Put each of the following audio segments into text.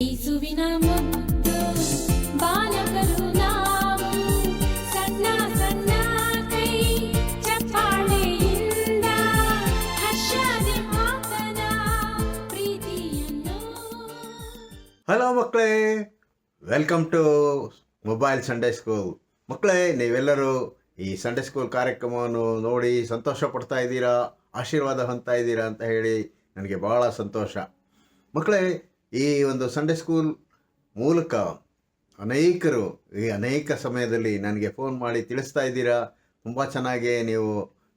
ಯೇಸುವಿನ ಮುದ್ದು ಬಾಲಕರು ನಾವು, ಸಣ್ಣ ಸಣ್ಣ ಕೈ ಚಪ್ಪಾಳೆಯಿಂದ ಹರ್ಷದಿ ಆತನ ಪ್ರೀತಿಯನ್ನು. ಹಲೋ ಮಕ್ಕಳೇ, welcome to mobile Sunday school. ಮಕ್ಕಳೇ, ನೀವೆಲ್ಲರೂ ಈ ಸಂಡೇ ಸ್ಕೂಲ್ ಕಾರ್ಯಕ್ರಮವನ್ನು ನೋಡಿ ಸಂತೋಷ ಪಡ್ತಾ ಇದ್ದೀರಾ, ಆಶೀರ್ವಾದ ಹೊಂದ್ತಾ ಇದ್ದೀರಾ ಅಂತ ಹೇಳಿ ನನಗೆ ಭಾಳ ಸಂತೋಷ. ಮಕ್ಕಳೇ, ಈ ಒಂದು ಸಂಡೇ ಸ್ಕೂಲ್ ಮೂಲಕ ಅನೇಕರು ಅನೇಕ ಸಮಯದಲ್ಲಿ ನನಗೆ ಫೋನ್ ಮಾಡಿ ತಿಳಿಸ್ತಾ ಇದ್ದೀರಾ, ತುಂಬ ಚೆನ್ನಾಗಿ ನೀವು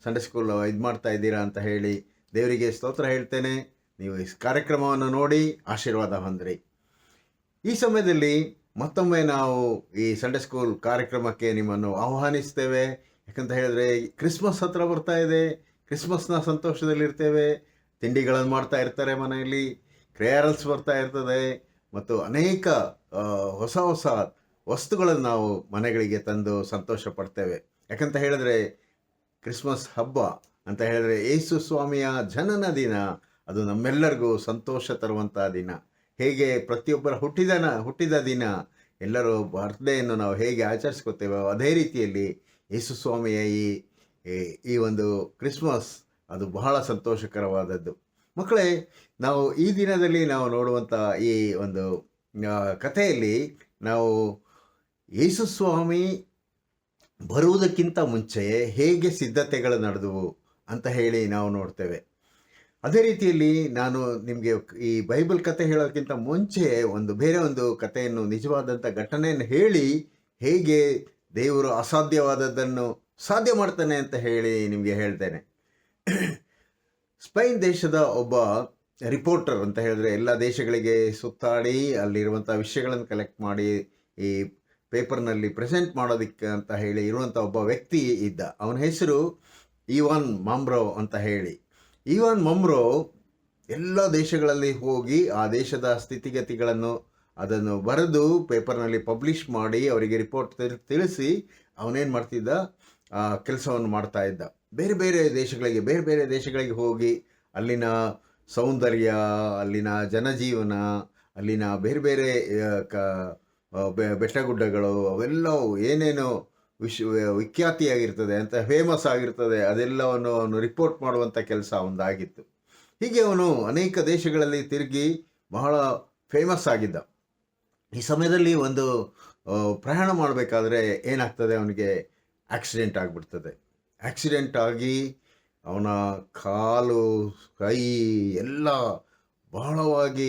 ಸಂಡೇ ಸ್ಕೂಲ್ ಇದು ಮಾಡ್ತಾ ಇದ್ದೀರಾ ಅಂತ ಹೇಳಿ ದೇವರಿಗೆ ಸ್ತೋತ್ರ ಹೇಳ್ತೇನೆ. ನೀವು ಈ ಕಾರ್ಯಕ್ರಮವನ್ನು ನೋಡಿ ಆಶೀರ್ವಾದ ಹೊಂದ್ರಿ. ಈ ಸಮಯದಲ್ಲಿ ಮತ್ತೊಮ್ಮೆ ನಾವು ಈ ಸಂಡೇ ಸ್ಕೂಲ್ ಕಾರ್ಯಕ್ರಮಕ್ಕೆ ನಿಮ್ಮನ್ನು ಆಹ್ವಾನಿಸ್ತೇವೆ. ಯಾಕಂತ ಹೇಳಿದ್ರೆ ಕ್ರಿಸ್ಮಸ್ ಹತ್ರ ಬರ್ತಾ ಇದೆ. ಕ್ರಿಸ್ಮಸ್ನ ಸಂತೋಷದಲ್ಲಿರ್ತೇವೆ. ತಿಂಡಿಗಳನ್ನು ಮಾಡ್ತಾ ಇರ್ತಾರೆ ಮನೆಯಲ್ಲಿ, ಕ್ರೇರಲ್ಸ್ ಬರ್ತಾ ಇರ್ತದೆ ಮತ್ತು ಅನೇಕ ಹೊಸ ಹೊಸ ವಸ್ತುಗಳನ್ನು ನಾವು ಮನೆಗಳಿಗೆ ತಂದು ಸಂತೋಷ ಪಡ್ತೇವೆ. ಯಾಕಂತ ಹೇಳಿದ್ರೆ ಕ್ರಿಸ್ಮಸ್ ಹಬ್ಬ ಅಂತ ಹೇಳಿದ್ರೆ ಯೇಸು ಸ್ವಾಮಿಯ ಜನನ ದಿನ. ಅದು ನಮ್ಮೆಲ್ಲರಿಗೂ ಸಂತೋಷ ತರುವಂಥ ದಿನ. ಹೇಗೆ ಪ್ರತಿಯೊಬ್ಬರ ಹುಟ್ಟಿದ ದಿನ ಎಲ್ಲರೂ ಬರ್ತ್ಡೇಯನ್ನು ನಾವು ಹೇಗೆ ಆಚರಿಸ್ಕೊತೇವೋ ಅದೇ ರೀತಿಯಲ್ಲಿ ಯೇಸು ಸ್ವಾಮಿಯ ಈ ಒಂದು ಕ್ರಿಸ್ಮಸ್ ಅದು ಬಹಳ ಸಂತೋಷಕರವಾದದ್ದು. ಮಕ್ಕಳೇ, ನಾವು ಈ ದಿನದಲ್ಲಿ ನಾವು ನೋಡುವಂಥ ಈ ಒಂದು ಕಥೆಯಲ್ಲಿ ನಾವು ಯೇಸು ಸ್ವಾಮಿ ಬರುವುದಕ್ಕಿಂತ ಮುಂಚೆ ಹೇಗೆ ಸಿದ್ಧತೆಗಳು ನಡೆದವು ಅಂತ ಹೇಳಿ ನಾವು ನೋಡ್ತೇವೆ. ಅದೇ ರೀತಿಯಲ್ಲಿ ನಾನು ನಿಮಗೆ ಈ ಬೈಬಲ್ ಕಥೆ ಹೇಳೋದಕ್ಕಿಂತ ಮುಂಚೆ ಬೇರೆ ಒಂದು ಕಥೆಯನ್ನು, ನಿಜವಾದಂಥ ಘಟನೆಯನ್ನು ಹೇಳಿ ಹೇಗೆ ದೇವರು ಅಸಾಧ್ಯವಾದದ್ದನ್ನು ಸಾಧ್ಯ ಮಾಡ್ತಾನೆ ಅಂತ ಹೇಳಿ ನಿಮಗೆ ಹೇಳ್ತೇನೆ. ಸ್ಪೈನ್ ದೇಶದ ಒಬ್ಬ ರಿಪೋರ್ಟರ್ ಅಂತ ಹೇಳಿದ್ರೆ ಎಲ್ಲ ದೇಶಗಳಿಗೆ ಸುತ್ತಾಡಿ ಅಲ್ಲಿರುವಂಥ ವಿಷಯಗಳನ್ನು ಕಲೆಕ್ಟ್ ಮಾಡಿ ಈ ಪೇಪರ್ನಲ್ಲಿ ಪ್ರೆಸೆಂಟ್ ಮಾಡೋದಕ್ಕೆ ಅಂತ ಹೇಳಿ ಇರುವಂಥ ಒಬ್ಬ ವ್ಯಕ್ತಿ ಇದ್ದ. ಅವನ ಹೆಸರು ಇವಾನ್ ಮಂಬ್ರೋ ಅಂತ ಹೇಳಿ. ಇವಾನ್ ಮಂಬ್ರೋ ಎಲ್ಲ ದೇಶಗಳಲ್ಲಿ ಹೋಗಿ ಆ ದೇಶದ ಸ್ಥಿತಿಗತಿಗಳನ್ನು ಅದನ್ನು ಬರೆದು ಪೇಪರ್ನಲ್ಲಿ ಪಬ್ಲಿಷ್ ಮಾಡಿ ಅವರಿಗೆ ರಿಪೋರ್ಟ್ ತಿಳಿಸಿ ಅವನೇನು ಮಾಡ್ತಿದ್ದ, ಆ ಕೆಲಸವನ್ನು ಮಾಡ್ತಾ ಇದ್ದ. ಬೇರೆ ಬೇರೆ ದೇಶಗಳಿಗೆ ಹೋಗಿ ಅಲ್ಲಿನ ಸೌಂದರ್ಯ, ಅಲ್ಲಿನ ಜನಜೀವನ, ಅಲ್ಲಿನ ಬೇರೆ ಬೇರೆ ಬೆಟ್ಟಗುಡ್ಡಗಳು ಅವೆಲ್ಲವೂ ಏನೇನೋ ವಿಖ್ಯಾತಿಯಾಗಿರ್ತದೆ ಅಂತ, ಫೇಮಸ್ ಆಗಿರ್ತದೆ, ಅದೆಲ್ಲವನ್ನು ಅವನು ರಿಪೋರ್ಟ್ ಮಾಡುವಂಥ ಕೆಲಸ ಅವನದಾಗಿತ್ತು. ಹೀಗೆ ಅವನು ಅನೇಕ ದೇಶಗಳಲ್ಲಿ ತಿರುಗಿ ಬಹಳ ಫೇಮಸ್ ಆಗಿದ್ದ. ಈ ಸಮಯದಲ್ಲಿ ಒಂದು ಪ್ರಯಾಣ ಮಾಡಬೇಕಾದ್ರೆ ಏನಾಗ್ತದೆ, ಅವನಿಗೆ ಆಕ್ಸಿಡೆಂಟ್ ಆಗಿಬಿಡ್ತದೆ. ಆಕ್ಸಿಡೆಂಟ್ ಆಗಿ ಅವನ ಕಾಲು, ಕೈ ಎಲ್ಲ ಬಹಳವಾಗಿ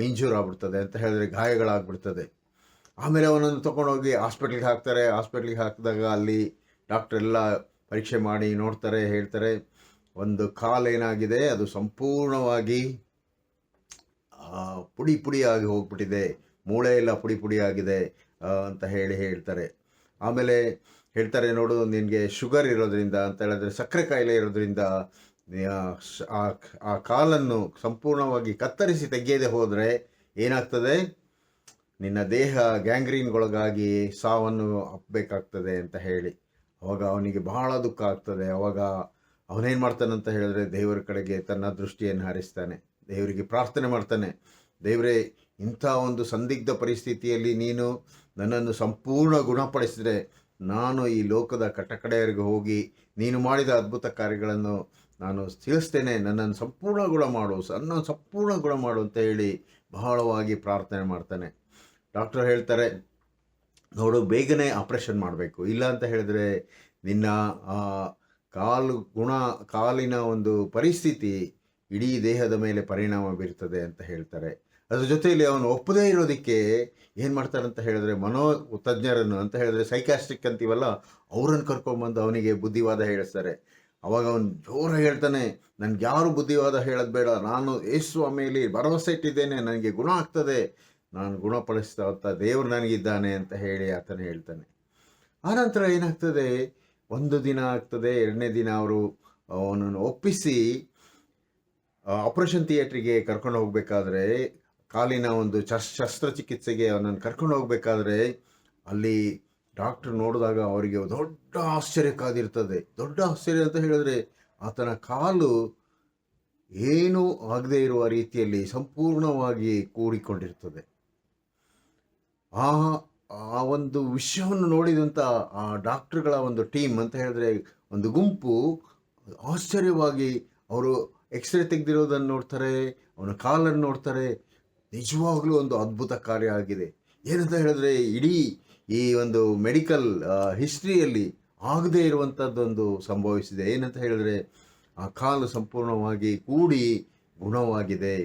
ಇಂಜೂರ್ ಆಗ್ಬಿಡ್ತದೆ ಅಂತ ಹೇಳಿದ್ರೆ ಗಾಯಗಳಾಗ್ಬಿಡ್ತದೆ. ಆಮೇಲೆ ಅವನನ್ನು ತೊಗೊಂಡೋಗಿ ಹಾಸ್ಪಿಟ್ಲಿಗೆ ಹಾಕ್ತಾರೆ. ಹಾಸ್ಪಿಟ್ಲಿಗೆ ಹಾಕಿದಾಗ ಅಲ್ಲಿ ಡಾಕ್ಟರ್ ಎಲ್ಲ ಪರೀಕ್ಷೆ ಮಾಡಿ ನೋಡ್ತಾರೆ, ಹೇಳ್ತಾರೆ ಒಂದು ಕಾಲು ಏನಾಗಿದೆ, ಅದು ಸಂಪೂರ್ಣವಾಗಿ ಪುಡಿ ಪುಡಿಯಾಗಿ ಹೋಗ್ಬಿಟ್ಟಿದೆ, ಮೂಳೆ ಎಲ್ಲ ಪುಡಿ ಪುಡಿಯಾಗಿದೆ ಅಂತ ಹೇಳ್ತಾರೆ. ಆಮೇಲೆ ಹೇಳ್ತಾರೆ, ನೋಡು ನಿನಗೆ ಶುಗರ್ ಇರೋದ್ರಿಂದ ಅಂತ ಹೇಳಿದ್ರೆ ಸಕ್ಕರೆ ಕಾಯಿಲೆ ಇರೋದ್ರಿಂದ ಆ ಕಾಲನ್ನು ಸಂಪೂರ್ಣವಾಗಿ ಕತ್ತರಿಸಿ ತೆಗೆಯದೆ ಹೋದರೆ ಏನಾಗ್ತದೆ, ನಿನ್ನ ದೇಹ ಗ್ಯಾಂಗ್ರೀನ್ಗೊಳಗಾಗಿ ಸಾವನ್ನು ಅಪ್ಪಬೇಕಾಗ್ತದೆ ಅಂತ ಹೇಳಿ. ಅವಾಗ ಅವನಿಗೆ ಬಹಳ ದುಃಖ ಆಗ್ತದೆ. ಅವಾಗ ಅವನೇನು ಮಾಡ್ತಾನಂತ ಹೇಳಿದ್ರೆ ದೇವರ ಕಡೆಗೆ ತನ್ನ ದೃಷ್ಟಿಯನ್ನು ಹಾರಿಸ್ತಾನೆ, ದೇವರಿಗೆ ಪ್ರಾರ್ಥನೆ ಮಾಡ್ತಾನೆ. ದೇವರೇ, ಇಂಥ ಒಂದು ಸಂದಿಗ್ಧ ಪರಿಸ್ಥಿತಿಯಲ್ಲಿ ನೀನು ನನ್ನನ್ನು ಸಂಪೂರ್ಣ ಗುಣಪಡಿಸಿದರೆ ನಾನು ಈ ಲೋಕದ ಕಟ್ಟಕಡೆಯವರೆಗೆ ಹೋಗಿ ನೀನು ಮಾಡಿದ ಅದ್ಭುತ ಕಾರ್ಯಗಳನ್ನು ನಾನು ತಿಳಿಸ್ತೇನೆ, ನನ್ನನ್ನು ಸಂಪೂರ್ಣ ಗುಣ ಮಾಡು ಅಂತ ಹೇಳಿ ಬಹಳವಾಗಿ ಪ್ರಾರ್ಥನೆ ಮಾಡ್ತಾನೆ. ಡಾಕ್ಟರ್ ಹೇಳ್ತಾರೆ, ನೋಡು ಬೇಗನೆ ಆಪ್ರೇಷನ್ ಮಾಡಬೇಕು, ಇಲ್ಲ ಅಂತ ಹೇಳಿದ್ರೆ ನಿನ್ನ ಕಾಲಿನ ಒಂದು ಪರಿಸ್ಥಿತಿ ಇಡೀ ದೇಹದ ಮೇಲೆ ಪರಿಣಾಮ ಬೀರ್ತದೆ ಅಂತ ಹೇಳ್ತಾರೆ. ಅದ್ರ ಜೊತೆಯಲ್ಲಿ ಅವನು ಒಪ್ಪದೇ ಇರೋದಕ್ಕೆ ಏನು ಮಾಡ್ತಾರಂತ ಹೇಳಿದ್ರೆ ತಜ್ಞರನ್ನು ಅಂತ ಹೇಳಿದ್ರೆ ಸೈಕಾಸ್ಟಿಕ್ ಅಂತೀವಲ್ಲ, ಅವರನ್ನು ಕರ್ಕೊಂಡ್ಬಂದು ಅವನಿಗೆ ಬುದ್ಧಿವಾದ ಹೇಳಿಸ್ತಾರೆ. ಅವಾಗ ಅವನು ಜೋರಾಗಿ ಹೇಳ್ತಾನೆ, ನನಗೆ ಯಾರು ಬುದ್ಧಿವಾದ ಹೇಳೋದು ಬೇಡ, ನಾನು ಯೇಸು ಸ್ವಾಮಿಯಲ್ಲಿ ಭರವಸೆ ಇಟ್ಟಿದ್ದೇನೆ, ನನಗೆ ಗುಣ ಆಗ್ತದೆ, ನಾನು ಗುಣಪಡಿಸ್ತಾ ಅಂತ ದೇವರು ನನಗಿದ್ದಾನೆ ಅಂತ ಹೇಳಿ ಆತನ ಹೇಳ್ತಾನೆ. ಆನಂತರ ಏನಾಗ್ತದೆ, ಒಂದು ದಿನ ಆಗ್ತದೆ, ಎರಡನೇ ದಿನ ಅವರು ಅವನನ್ನು ಒಪ್ಪಿಸಿ ಆಪರೇಷನ್ ಥಿಯೇಟ್ರಿಗೆ ಕರ್ಕೊಂಡು ಹೋಗಬೇಕಾದ್ರೆ, ಕಾಲಿನ ಒಂದು ಶಸ್ತ್ರಚಿಕಿತ್ಸೆಗೆ ಅವನನ್ನು ಕರ್ಕೊಂಡು ಹೋಗಬೇಕಾದ್ರೆ ಅಲ್ಲಿ ಡಾಕ್ಟ್ರ್ ನೋಡಿದಾಗ ಅವರಿಗೆ ದೊಡ್ಡ ಆಶ್ಚರ್ಯ ಕಾದಿರ್ತದೆ. ದೊಡ್ಡ ಆಶ್ಚರ್ಯ ಅಂತ ಹೇಳಿದ್ರೆ ಆತನ ಕಾಲು ಏನೂ ಆಗದೇ ಇರುವ ರೀತಿಯಲ್ಲಿ ಸಂಪೂರ್ಣವಾಗಿ ಕೂಡಿಕೊಂಡಿರ್ತದೆ. ಆ ಆ ಒಂದು ವಿಷಯವನ್ನು ನೋಡಿದಂಥ ಆ ಡಾಕ್ಟ್ರುಗಳ ಒಂದು ಟೀಮ್ ಅಂತ ಹೇಳಿದ್ರೆ ಒಂದು ಗುಂಪು ಆಶ್ಚರ್ಯವಾಗಿ ಅವರು ಎಕ್ಸ್ರೇ ತೆಗೆದಿರೋದನ್ನು ನೋಡ್ತಾರೆ, ಅವನ ಕಾಲನ್ನು ನೋಡ್ತಾರೆ. ನಿಜವಾಗ್ಲೂ ಒಂದು ಅದ್ಭುತ ಕಾರ್ಯ ಆಗಿದೆ. ಏನಂತ ಹೇಳಿದ್ರೆ ಇಡೀ ಈ ಒಂದು ಮೆಡಿಕಲ್ ಹಿಸ್ಟ್ರಿಯಲ್ಲಿ ಆಗದೇ ಇರುವಂಥದ್ದೊಂದು ಸಂಭವಿಸಿದೆ. ಏನಂತ ಹೇಳಿದ್ರೆ ಆ ಕಾಲು ಸಂಪೂರ್ಣವಾಗಿ ಕೂಡಿ ಗುಣವಾಗಿದೆ.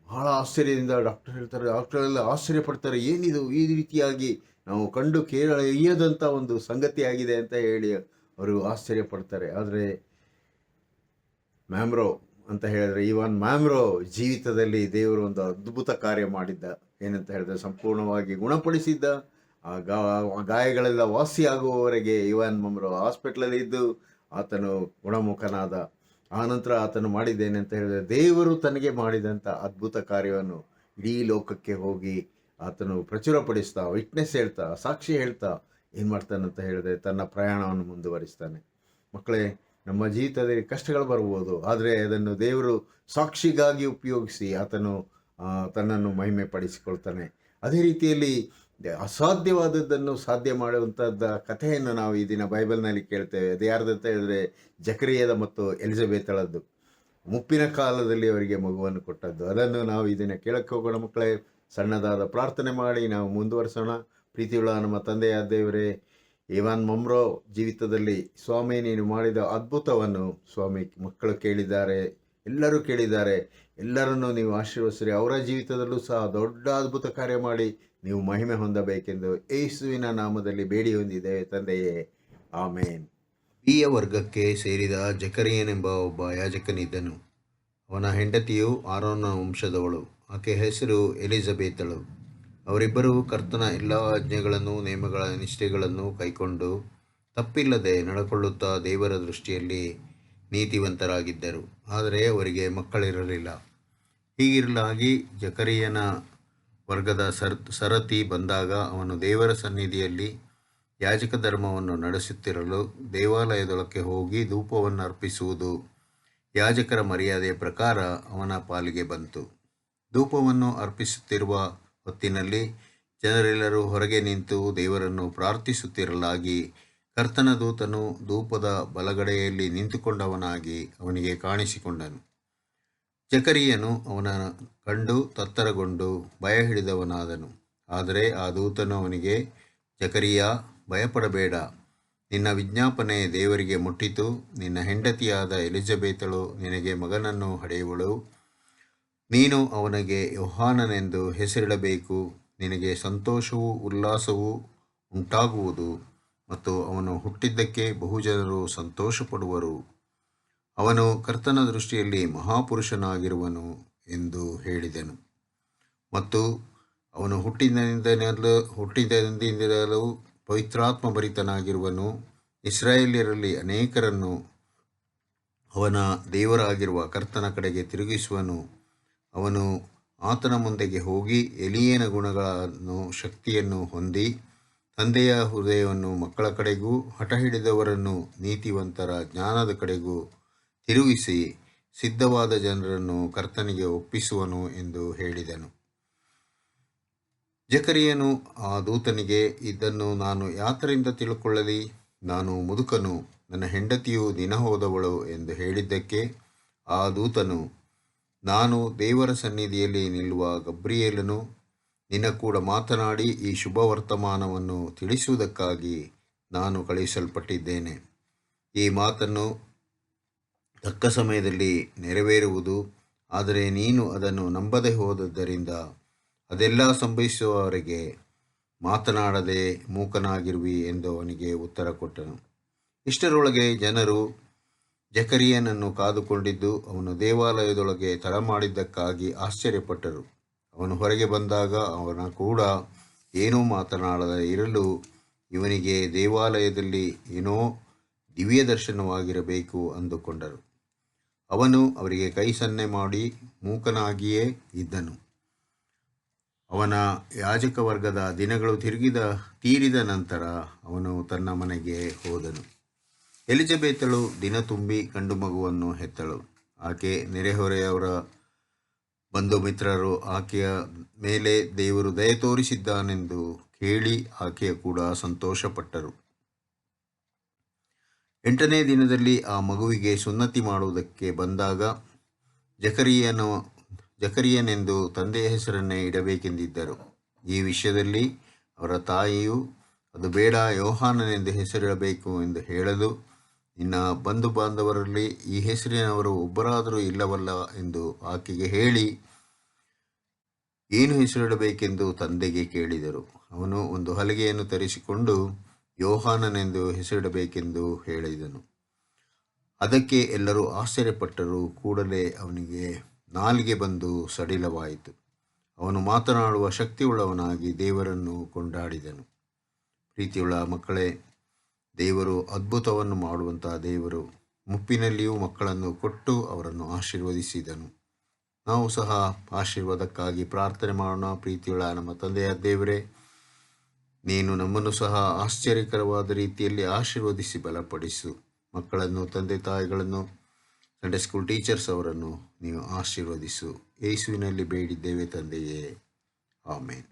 ಬಹಳ ಆಶ್ಚರ್ಯದಿಂದ ಡಾಕ್ಟರೆಲ್ಲ ಆಶ್ಚರ್ಯ ಪಡ್ತಾರೆ. ಏನಿದು ಈ ರೀತಿಯಾಗಿ ನಾವು ಕಂಡು ಕೇಳದಂಥ ಒಂದು ಸಂಗತಿ ಆಗಿದೆ ಅಂತ ಹೇಳಿ ಅವರು ಆಶ್ಚರ್ಯ ಪಡ್ತಾರೆ. ಆದರೆ ಮ್ಯಾಮ್ರೋ ಅಂತ ಹೇಳಿದ್ರೆ ಇವಾನ್ ಮ್ಯಾಮ್ರೋ ಜೀವಿತದಲ್ಲಿ ದೇವರು ಒಂದು ಅದ್ಭುತ ಕಾರ್ಯ ಮಾಡಿದ್ದ. ಏನಂತ ಹೇಳಿದ್ರೆ ಸಂಪೂರ್ಣವಾಗಿ ಗುಣಪಡಿಸಿದ್ದ. ಆ ಗಾಯಗಳೆಲ್ಲ ವಾಸಿಯಾಗುವವರೆಗೆ ಇವಾನ್ ಮ್ಯಾಮ್ರೋ ಹಾಸ್ಪಿಟ್ಲಲ್ಲಿ ಇದ್ದು ಆತನು ಗುಣಮುಖನಾದ. ಆನಂತರ ಆತನು ಮಾಡಿದ್ದೇನೆ ಅಂತ ಹೇಳಿದ್ರೆ ದೇವರು ತನಗೆ ಮಾಡಿದಂಥ ಅದ್ಭುತ ಕಾರ್ಯವನ್ನು ಇಡೀ ಲೋಕಕ್ಕೆ ಹೋಗಿ ಆತನು ಪ್ರಚುರಪಡಿಸ್ತಾ, ವಿಟ್ನೆಸ್ ಹೇಳ್ತಾ, ಸಾಕ್ಷಿ ಹೇಳ್ತಾ ಏನು ಮಾಡ್ತಾನಂತ ಹೇಳಿದ್ರೆ ತನ್ನ ಪ್ರಯಾಣವನ್ನು ಮುಂದುವರಿಸ್ತಾನೆ. ಮಕ್ಕಳೇ, ನಮ್ಮ ಜೀವಿತದಲ್ಲಿ ಕಷ್ಟಗಳು ಬರ್ಬೋದು, ಆದರೆ ಅದನ್ನು ದೇವರು ಸಾಕ್ಷಿಗಾಗಿ ಉಪಯೋಗಿಸಿ ಆತನು ತನ್ನನ್ನು ಮಹಿಮೆ ಪಡಿಸಿಕೊಳ್ತಾನೆ. ಅದೇ ರೀತಿಯಲ್ಲಿ ಅಸಾಧ್ಯವಾದದ್ದನ್ನು ಸಾಧ್ಯ ಮಾಡುವಂಥದ್ದ ಕಥೆಯನ್ನು ನಾವು ಈ ದಿನ ಬೈಬಲ್ನಲ್ಲಿ ಕೇಳ್ತೇವೆ. ಅದು ಯಾರ್ದಂತ ಹೇಳಿದ್ರೆ ಜಕರಿಯದ ಮತ್ತು ಎಲಿಜಬೆತಳದ್ದು. ಮುಪ್ಪಿನ ಕಾಲದಲ್ಲಿ ಅವರಿಗೆ ಮಗುವನ್ನು ಕೊಟ್ಟದ್ದು. ಅದನ್ನು ನಾವು ಈ ದಿನ ಕೇಳಕ್ಕೆ ಹೋಗೋಣ. ಮಕ್ಕಳೇ, ಸಣ್ಣದಾದ ಪ್ರಾರ್ಥನೆ ಮಾಡಿ ನಾವು ಮುಂದುವರಿಸೋಣ. ಪ್ರೀತಿಯುಳ್ಳ ನಮ್ಮ ತಂದೆಯಾದ ದೇವರೇ, ಇವಾನ್ ಮ್ಯಾಮ್ರೋ ಜೀವಿತದಲ್ಲಿ ಸ್ವಾಮಿ ನೀನು ಮಾಡಿದ ಅದ್ಭುತವನ್ನು ಸ್ವಾಮಿ ಮಕ್ಕಳು ಕೇಳಿದ್ದಾರೆ, ಎಲ್ಲರೂ ಕೇಳಿದ್ದಾರೆ. ಎಲ್ಲರನ್ನೂ ನೀವು ಆಶೀರ್ವದಿಸಿರಿ. ಅವರ ಜೀವಿತದಲ್ಲೂ ಸಹ ದೊಡ್ಡ ಅದ್ಭುತ ಕಾರ್ಯ ಮಾಡಿ ನೀವು ಮಹಿಮೆ ಹೊಂದಬೇಕೆಂದು ಯೇಸುವಿನ ನಾಮದಲ್ಲಿ ಬೇಡಿ ಹೊಂದಿದ್ದೇವೆ ತಂದೆಯೇ, ಆಮೇನ್. ಬಿಯ ವರ್ಗಕ್ಕೆ ಸೇರಿದ ಜಕರಿಯನೆಂಬ ಒಬ್ಬ ಯಾಜಕನಿದ್ದನು. ಅವನ ಹೆಂಡತಿಯು ಆರೋನ ವಂಶದವಳು. ಆಕೆ ಹೆಸರು ಎಲಿಜಬೆತಳು. ಅವರಿಬ್ಬರೂ ಕರ್ತನ ಎಲ್ಲ ಆಜ್ಞೆಗಳನ್ನು, ನೇಮಗಳ ನಿಷ್ಠೆಗಳನ್ನು ಕೈಕೊಂಡು ತಪ್ಪಿಲ್ಲದೆ ನಡ್ಕೊಳ್ಳುತ್ತಾ ದೇವರ ದೃಷ್ಟಿಯಲ್ಲಿ ನೀತಿವಂತರಾಗಿದ್ದರು. ಆದರೆ ಅವರಿಗೆ ಮಕ್ಕಳಿರಲಿಲ್ಲ. ಹೀಗಿರಲಾಗಿ ಜಕರಿಯನ ವರ್ಗದ ಸರತಿ ಬಂದಾಗ ಅವನು ದೇವರ ಸನ್ನಿಧಿಯಲ್ಲಿ ಯಾಜಕ ಧರ್ಮವನ್ನು ನಡೆಸುತ್ತಿರಲು ದೇವಾಲಯದೊಳಕ್ಕೆ ಹೋಗಿ ಧೂಪವನ್ನು ಅರ್ಪಿಸುವುದು ಯಾಜಕರ ಮರ್ಯಾದೆಯ ಪ್ರಕಾರ ಅವನ ಪಾಲಿಗೆ ಬಂತು. ಧೂಪವನ್ನು ಅರ್ಪಿಸುತ್ತಿರುವ ಹೊತ್ತಿನಲ್ಲಿ ಜನರೆಲ್ಲರೂ ಹೊರಗೆ ನಿಂತು ದೇವರನ್ನು ಪ್ರಾರ್ಥಿಸುತ್ತಿರಲಾಗಿ ಕರ್ತನ ದೂತನು ಧೂಪದ ಬಲಗಡೆಯಲ್ಲಿ ನಿಂತುಕೊಂಡವನಾಗಿ ಅವನಿಗೆ ಕಾಣಿಸಿಕೊಂಡನು. ಜಕರಿಯನು ಅವನ ಕಂಡು ತತ್ತರಗೊಂಡು ಭಯ ಹಿಡಿದವನಾದನು. ಆದರೆ ಆ ದೂತನು ಅವನಿಗೆ, ಜಕರಿಯ, ಭಯಪಡಬೇಡ, ನಿನ್ನ ವಿಜ್ಞಾಪನೆ ದೇವರಿಗೆ ಮುಟ್ಟಿತು. ನಿನ್ನ ಹೆಂಡತಿಯಾದ ಎಲಿಜಬೆತಳು ನಿನಗೆ ಮಗನನ್ನು ಹಡೆಯುವಳು. ನೀನು ಅವನಿಗೆ ಯೋಹಾನನೆಂದು ಹೆಸರಿಡಬೇಕು. ನಿನಗೆ ಸಂತೋಷವೂ ಉಲ್ಲಾಸವೂ ಉಂಟಾಗುವುದು ಮತ್ತು ಅವನು ಹುಟ್ಟಿದ್ದಕ್ಕೆ ಬಹುಜನರು ಸಂತೋಷಪಡುವರು. ಅವನು ಕರ್ತನ ದೃಷ್ಟಿಯಲ್ಲಿ ಮಹಾಪುರುಷನಾಗಿರುವನು ಎಂದು ಹೇಳಿದನು. ಮತ್ತು ಅವನು ಹುಟ್ಟಿದಂದಿನಿಂದಲೂ ಪವಿತ್ರಾತ್ಮ ಭರಿತನಾಗಿರುವನು. ಇಸ್ರಾಯೇಲ್ಯರಲ್ಲಿ ಅನೇಕರನ್ನು ಅವನ ದೇವರಾಗಿರುವ ಕರ್ತನ ಕಡೆಗೆ ತಿರುಗಿಸುವನು. ಅವನು ಆತನ ಮುಂದೆಗೆ ಹೋಗಿ ಎಲೀಯನ ಗುಣಗಳನ್ನು, ಶಕ್ತಿಯನ್ನು ಹೊಂದಿ ತಂದೆಯ ಹೃದಯವನ್ನು ಮಕ್ಕಳ ಕಡೆಗೂ ಹಠಹಿಡಿದವರನ್ನು ನೀತಿವಂತರ ಜ್ಞಾನದ ಕಡೆಗೂ ತಿರುಗಿಸಿ ಸಿದ್ಧವಾದ ಜನರನ್ನು ಕರ್ತನಿಗೆ ಒಪ್ಪಿಸುವನು ಎಂದು ಹೇಳಿದನು. ಜಕರಿಯನು ಆ ದೂತನಿಗೆ, ಇದನ್ನು ನಾನು ಯಾತರಿಂದ ತಿಳ್ಕೊಳ್ಳಲಿ? ನಾನು ಮುದುಕನು, ನನ್ನ ಹೆಂಡತಿಯು ದಿನ ಹೋದವಳು ಎಂದು ಹೇಳಿದ್ದಕ್ಕೆ ಆ ದೂತನು, ನಾನು ದೇವರ ಸನ್ನಿಧಿಯಲ್ಲಿ ನಿಲ್ಲುವ ಗಬ್ರಿಯೇಲನು ನಿನ್ನ ಕೂಡ ಮಾತನಾಡಿ ಈ ಶುಭ ವರ್ತಮಾನವನ್ನು ತಿಳಿಸುವುದಕ್ಕಾಗಿ ನಾನು ಕಳುಹಿಸಲ್ಪಟ್ಟಿದ್ದೇನೆ. ಈ ಮಾತನ್ನು ತಕ್ಕ ಸಮಯದಲ್ಲಿ ನೆರವೇರುವುದು. ಆದರೆ ನೀನು ಅದನ್ನು ನಂಬದೆ ಹೋದದ್ದರಿಂದ ಅದೆಲ್ಲ ಸಂಭವಿಸುವವರೆಗೆ ಮಾತನಾಡದೆ ಮೂಕನಾಗಿರುವಿ ಎಂದು ಅವನಿಗೆ ಉತ್ತರ ಕೊಟ್ಟನು. ಇಷ್ಟರೊಳಗೆ ಜನರು ಜಕರಿಯನನ್ನು ಕಾದುಕೊಂಡಿದ್ದು ಅವನು ದೇವಾಲಯದೊಳಗೆ ತಡಮಾಡಿದ್ದಕ್ಕಾಗಿ ಆಶ್ಚರ್ಯಪಟ್ಟರು. ಅವನು ಹೊರಗೆ ಬಂದಾಗ ಅವನ ಕೂಡ ಏನೂ ಮಾತನಾಡದೆ ಇರಲು ಇವನಿಗೆ ದೇವಾಲಯದಲ್ಲಿ ಏನೋ ದಿವ್ಯ ದರ್ಶನವಾಗಿರಬೇಕು ಅಂದುಕೊಂಡರು. ಅವನು ಅವರಿಗೆ ಕೈ ಸನ್ನೆ ಮಾಡಿ ಮೂಕನಾಗಿಯೇ ಇದ್ದನು. ಅವನ ಯಾಜಕ ವರ್ಗದ ದಿನಗಳು ತೀರಿದ ನಂತರ ಅವನು ತನ್ನ ಮನೆಗೆ ಹೋದನು. ಎಲಿಜಬೆತಳು ದಿನ ತುಂಬಿ ಗಂಡು ಮಗುವನ್ನು ಹೆತ್ತಳು. ಆಕೆ ನೆರೆಹೊರೆಯವರ ಬಂಧು ಮಿತ್ರರು ಆಕೆಯ ಮೇಲೆ ದೇವರು ದಯೆ ತೋರಿಸಿದ್ದಾನೆಂದು ಕೇಳಿ ಆಕೆಯ ಕೂಡ ಸಂತೋಷಪಟ್ಟರು. 8ನೇ ದಿನದಲ್ಲಿ ಆ ಮಗುವಿಗೆ ಸುನ್ನತಿ ಮಾಡುವುದಕ್ಕೆ ಬಂದಾಗ ಜಕರಿಯನೆಂದು ತಂದೆಯ ಹೆಸರನ್ನೇ ಇಡಬೇಕೆಂದಿದ್ದರು. ಈ ವಿಷಯದಲ್ಲಿ ಅವರ ತಾಯಿಯು ಅದು ಬೇಡ, ಯೋಹಾನನೆಂದು ಹೆಸರಿಡಬೇಕು ಎಂದು ಹೇಳಲು, ನಿನ್ನ ಬಂಧು ಬಾಂಧವರಲ್ಲಿ ಈ ಹೆಸರಿನವರು ಒಬ್ಬರಾದರೂ ಇಲ್ಲವಲ್ಲ ಎಂದು ಆಕೆಗೆ ಹೇಳಿ ಏನು ಹೆಸರಿಡಬೇಕೆಂದು ತಂದೆಗೆ ಕೇಳಿದರು. ಅವನು ಒಂದು ಹಲಗೆಯನ್ನು ತರಿಸಿಕೊಂಡು ಯೋಹಾನನೆಂದು ಹೆಸರಿಡಬೇಕೆಂದು ಹೇಳಿದನು. ಅದಕ್ಕೆ ಎಲ್ಲರೂ ಆಶ್ಚರ್ಯಪಟ್ಟರು. ಕೂಡಲೇ ಅವನಿಗೆ ನಾಲಿಗೆ ಬಂದು ಸಡಿಲವಾಯಿತು. ಅವನು ಮಾತನಾಡುವ ಶಕ್ತಿಯುಳ್ಳವನಾಗಿ ದೇವರನ್ನು ಕೊಂಡಾಡಿದನು. ಪ್ರೀತಿಯುಳ್ಳ ಮಕ್ಕಳೇ, ದೇವರು ಅದ್ಭುತವನ್ನು ಮಾಡುವಂತಹ ದೇವರು. ಮುಪ್ಪಿನಲ್ಲಿಯೂ ಮಕ್ಕಳನ್ನು ಕೊಟ್ಟು ಅವರನ್ನು ಆಶೀರ್ವದಿಸಿದನು. ನಾವು ಸಹ ಆಶೀರ್ವಾದಕ್ಕಾಗಿ ಪ್ರಾರ್ಥನೆ ಮಾಡೋಣ. ಪ್ರೀತಿಯುಳ್ಳ ನಮ್ಮ ತಂದೆಯ ದೇವರೇ, ನೀನು ನಮ್ಮನ್ನು ಸಹ ಆಶ್ಚರ್ಯಕರವಾದ ರೀತಿಯಲ್ಲಿ ಆಶೀರ್ವದಿಸಿ ಬಲಪಡಿಸು. ಮಕ್ಕಳನ್ನು, ತಂದೆ ತಾಯಿಗಳನ್ನು, ಸಂಡೇ ಸ್ಕೂಲ್ ಟೀಚರ್ಸ್ ಅವರನ್ನು ನೀವು ಆಶೀರ್ವದಿಸು. ಯೇಸುವಿನಲ್ಲಿ ಬೇಡಿದ್ದೇವೆ ತಂದೆಯೇ, ಆಮೇನ್.